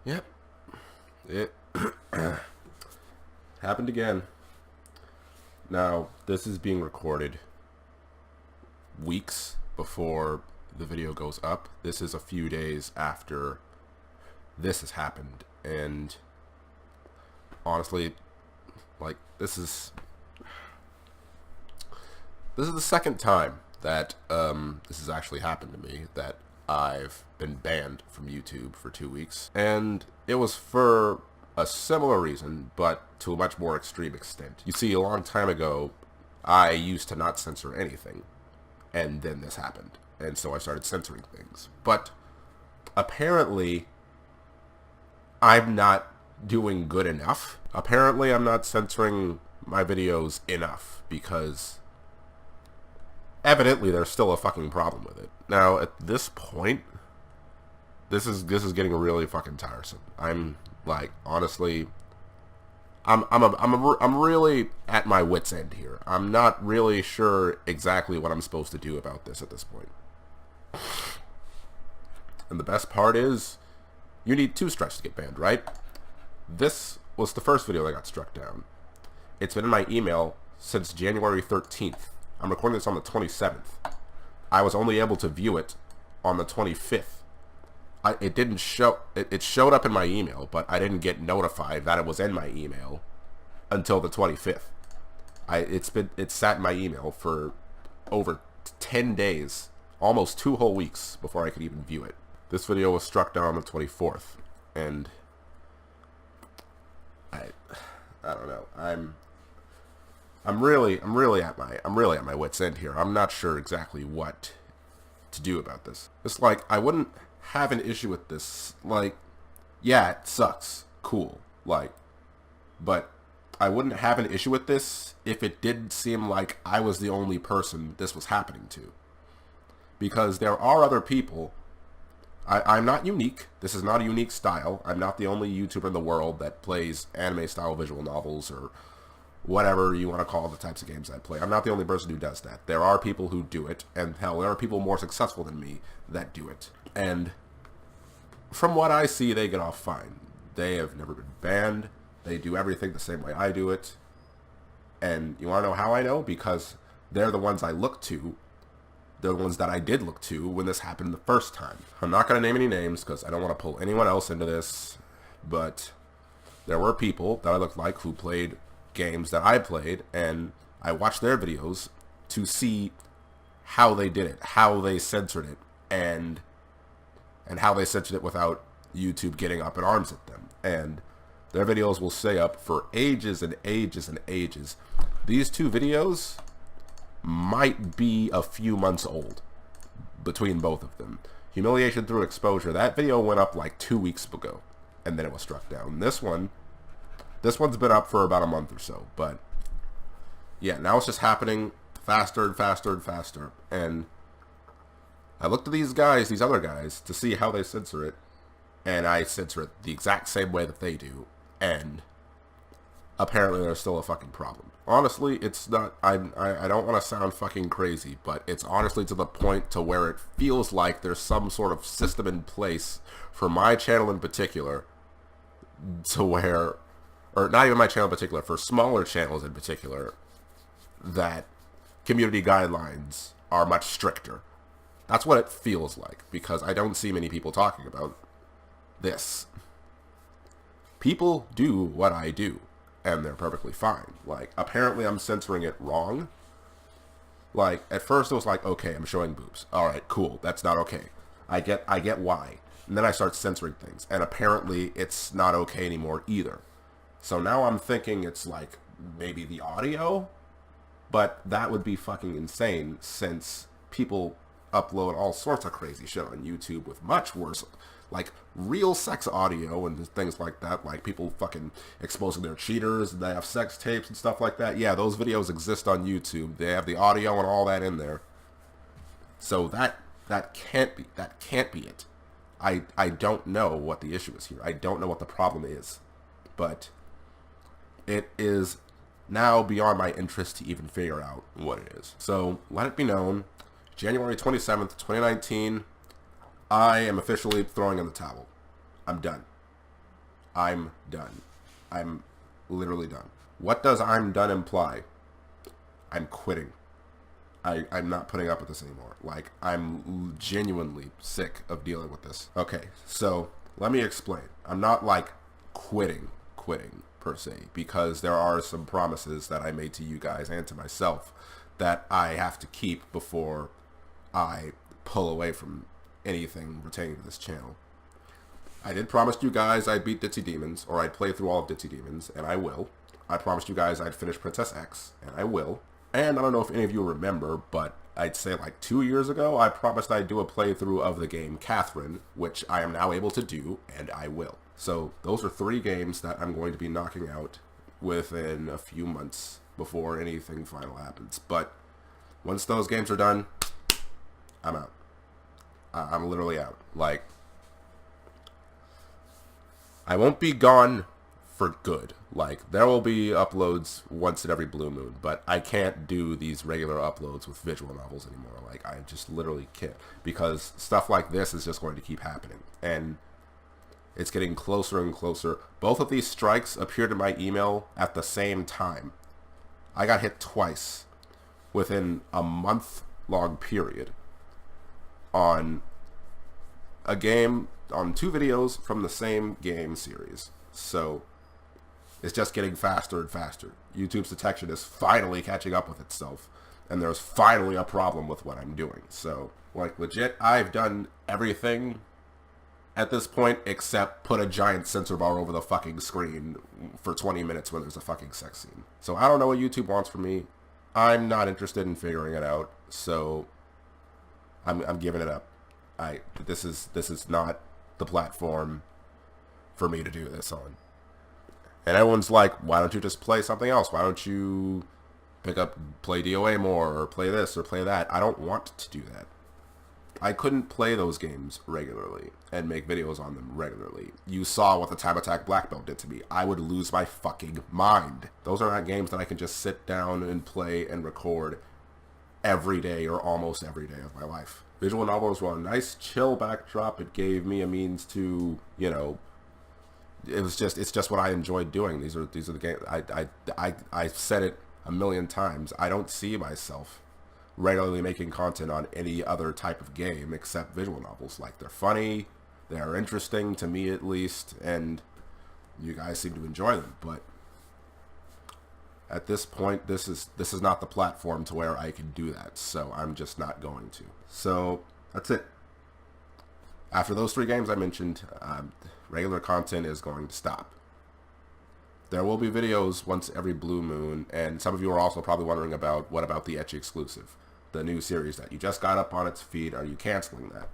Yep, it happened again. Now, this is being recorded weeks before the video goes up. This is a few days after this has happened, and honestly, like, this is the second time that this has actually happened to me, that I've been banned from YouTube for 2 weeks. And it was for a similar reason, but to a much more extreme extent. You see, a long time ago, I used to not censor anything. And then this happened. And so I started censoring things. But apparently, I'm not doing good enough. Apparently, I'm not censoring my videos enough, because evidently there's still a fucking problem with it. Now, at this point, this is getting really fucking tiresome. I'm like, honestly, I'm really at my wit's end here. I'm not really sure exactly what I'm supposed to do about this at this point. And the best part is, you need 2 strikes to get banned, right? This was the first video that got struck down. It's been in my email since January 13th. I'm recording this on the 27th. I was only able to view it on the 25th. It didn't show. It showed up in my email, but I didn't get notified that it was in my email until the 25th. It sat in my email for over 10 days, almost 2 whole weeks before I could even view it. This video was struck down on the 24th, and I don't know. I'm really at my wit's end here. I'm not sure exactly what to do about this. It's like, I wouldn't have an issue with this. Like, yeah, it sucks. Cool. Like, but I wouldn't have an issue with this if it didn't seem like I was the only person this was happening to. Because there are other people. I'm not unique. This is not a unique style. I'm not the only YouTuber in the world that plays anime-style visual novels or whatever you want to call the types of games I play. I'm not the only person who does that. There are people who do it, and hell, there are people more successful than me that do it. And from what I see, they get off fine. They have never been banned. They do everything the same way I do it. And you want to know how I know? Because they're the ones I look to. They're the ones that I did look to when this happened the first time. I'm not going to name any names because I don't want to pull anyone else into this. But there were people that I looked like who played games that I played, and I watched their videos to see how they did it, how they censored it, and how they censored it without YouTube getting up in arms at them. And their videos will stay up for ages and ages and ages. These 2 videos might be a few months old between both of them. Humiliation Through Exposure, that video went up like 2 weeks ago, and then it was struck down. This one's been up for about a month or so, but yeah, now it's just happening faster and faster and faster. And I looked at these other guys, to see how they censor it, and I censor it the exact same way that they do, and apparently there's still a fucking problem. Honestly, it's not, I don't want to sound fucking crazy, but it's honestly to the point to where it feels like there's some sort of system in place for my channel in particular, to where, or not even my channel in particular, for smaller channels in particular, that community guidelines are much stricter. That's what it feels like, because I don't see many people talking about this. People do what I do, and they're perfectly fine. Like, apparently I'm censoring it wrong. Like, at first it was like, okay, I'm showing boobs. Alright, cool, that's not okay. I get why. And then I start censoring things, and apparently it's not okay anymore either. So now I'm thinking it's like maybe the audio, but that would be fucking insane, since people upload all sorts of crazy shit on YouTube with much worse, like real sex audio and things like that, like people fucking exposing their cheaters, and they have sex tapes and stuff like that. Yeah, those videos exist on YouTube. They have the audio and all that in there. So that can't be it. I don't know what the issue is here. I don't know what the problem is, but it is now beyond my interest to even figure out what it is. So let it be known, January 27th, 2019, I am officially throwing in the towel. I'm done. I'm done. I'm literally done. What does I'm done imply? I'm quitting. I'm not putting up with this anymore. Like, I'm genuinely sick of dealing with this. Okay, so let me explain. I'm not like quitting per se, because there are some promises that I made to you guys and to myself that I have to keep before I pull away from anything pertaining to this channel. I did promise you guys I'd beat Ditzy Demons, or I'd play through all of Ditzy Demons, and I will. I promised you guys I'd finish Princess X, and I will. And I don't know if any of you remember, but I'd say like 2 years ago, I promised I'd do a playthrough of the game Catherine, which I am now able to do, and I will. So those are 3 games that I'm going to be knocking out within a few months before anything final happens. But once those games are done, I'm out. I'm literally out. Like, I won't be gone for good. Like, there will be uploads once in every blue moon, but I can't do these regular uploads with visual novels anymore. Like, I just literally can't, because stuff like this is just going to keep happening, and it's getting closer and closer. Both of these strikes appeared in my email at the same time. I got hit twice within a month-long period on a game, on 2 videos from the same game series. So it's just getting faster and faster. YouTube's detection is finally catching up with itself, and there's finally a problem with what I'm doing. So, like, legit, I've done everything at this point except put a giant censor bar over the fucking screen for 20 minutes where there's a fucking sex scene. So I don't know what YouTube wants from me. I'm not interested in figuring it out, so I'm giving it up. This is not the platform for me to do this on. And everyone's like, why don't you just play something else? Why don't you play DOA more, or play this, or play that? I don't want to do that. I couldn't play those games regularly and make videos on them regularly. You saw what the Time Attack Black Belt did to me. I would lose my fucking mind. Those are not games that I can just sit down and play and record every day or almost every day of my life. Visual novels were a nice chill backdrop. It gave me a means to, you know, it's just what I enjoyed doing. These are the games. I've said it a million times. I don't see myself regularly making content on any other type of game except visual novels. Like, they're funny, they're interesting to me at least, and you guys seem to enjoy them. But at this point, this is not the platform to where I can do that. So I'm just not going to. So that's it. After those 3 games I mentioned, regular content is going to stop. There will be videos once every blue moon, and some of you are also probably wondering about, what about the Ecchi exclusive? The new series that you just got up on its feed, are you canceling that?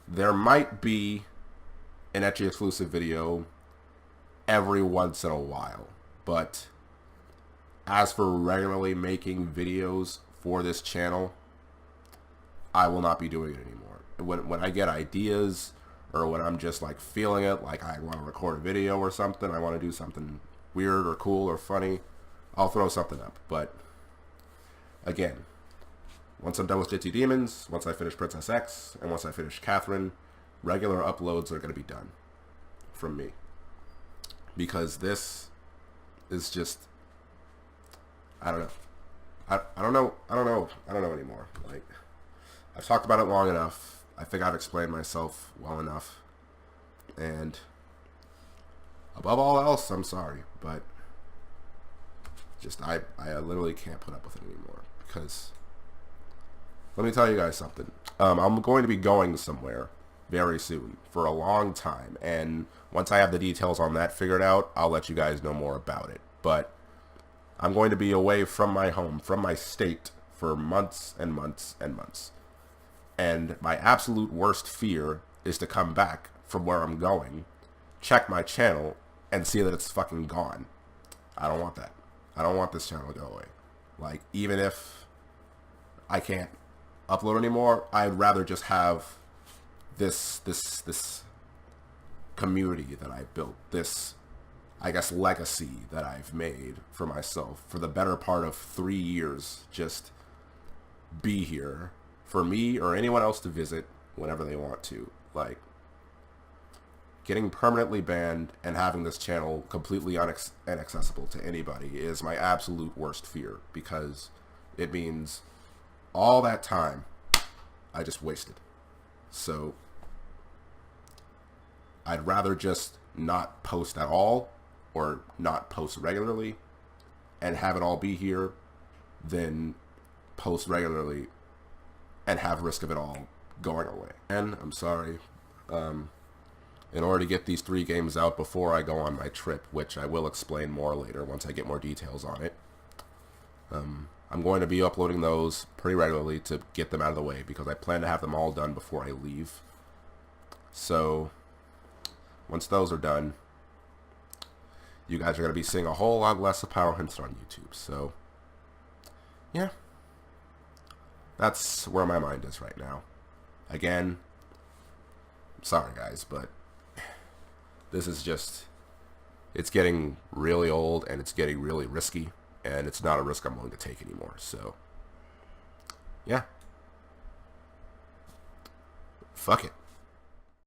There might be an Ecchi exclusive video every once in a while, but as for regularly making videos for this channel, I will not be doing it anymore. When I get ideas, or when I'm just like feeling it, like I want to record a video or something, I want to do something weird or cool or funny, I'll throw something up. But again, once I'm done with Ditzy Demons, once I finish Princess X, and once I finish Catherine, regular uploads are going to be done from me. Because this is just, I don't know. I don't know anymore. Like, I've talked about it long enough. I think I've explained myself well enough. And above all else, I'm sorry, but just I literally can't put up with it anymore. Because let me tell you guys something. I'm going to be going somewhere very soon for a long time, and once I have the details on that figured out, I'll let you guys know more about it. But I'm going to be away from my home, from my state, for months and months and months. And my absolute worst fear is to come back from where I'm going, check my channel, and see that it's fucking gone. I don't want that. I don't want this channel to go away. Like, even if I can't upload anymore, I'd rather just have this community that I built, this, I guess, legacy that I've made for myself for the better part of 3 years, just be here for me or anyone else to visit whenever they want to. Like, getting permanently banned and having this channel completely inaccessible to anybody is my absolute worst fear, because it means all that time I just wasted. So I'd rather just not post at all or not post regularly and have it all be here than post regularly and have risk of it all going away. And I'm sorry, in order to get these 3 games out before I go on my trip, which I will explain more later once I get more details on it, I'm going to be uploading those pretty regularly to get them out of the way, because I plan to have them all done before I leave. So once those are done, you guys are going to be seeing a whole lot less of Pyrohinton on YouTube. So yeah, that's where my mind is right now. Again, I'm sorry guys, but this is just, it's getting really old and it's getting really risky, and it's not a risk I'm willing to take anymore. So yeah, fuck it.